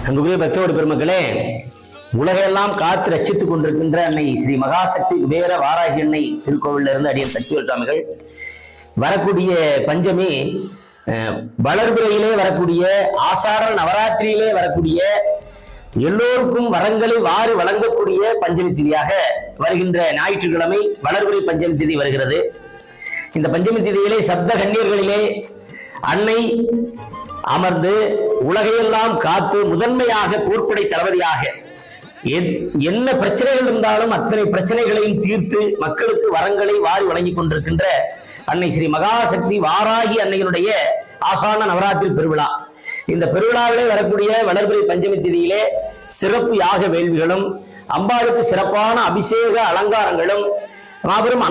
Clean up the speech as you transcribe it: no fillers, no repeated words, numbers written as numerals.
அன்புக்குரிய பக்தோடு பெருமக்களே, உலகையெல்லாம் காத்து ரட்சித்துக் கொண்டிருக்கின்ற அன்னை ஸ்ரீ மகாசக்தி குபேர வாராகி அன்னை திருக்கோவிலில் இருந்து அடியன் சக்திவேல் சுவாமிகள் வரக்கூடிய பஞ்சமி வளர்பிறையிலே வரக்கூடிய ஆசார நவராத்திரியிலே வரக்கூடிய எல்லோருக்கும் வரங்களை வாரி வழங்கக்கூடிய பஞ்சமி திதியாக வருகின்ற ஞாயிற்றுக்கிழமை வளர்பிறை பஞ்சமி திதி வருகிறது. இந்த பஞ்சமி திதியிலே சப்த கன்னியர்களிலே அன்னை அமர்ந்து உலகையெல்லாம் காத்து முதன்மையாக போர்ப்படை தளபதியாக என்ன பிரச்சனைகள் இருந்தாலும் அத்தனை பிரச்சனைகளையும் தீர்த்து மக்களுக்கு வரங்களை வாரி வழங்கிக் கொண்டிருக்கின்ற அன்னை ஸ்ரீ மகாசக்தி வாராகி அன்னையினுடைய ஆசான நவராத்திரி பெருவிழா. இந்த பெருவிழாவிலே வரக்கூடிய வளர்பிறை பஞ்சமி திதியிலே சிறப்பு யாக வேள்விகளும் அம்பாளுக்கு சிறப்பான அபிஷேக அலங்காரங்களும் மாபெரும்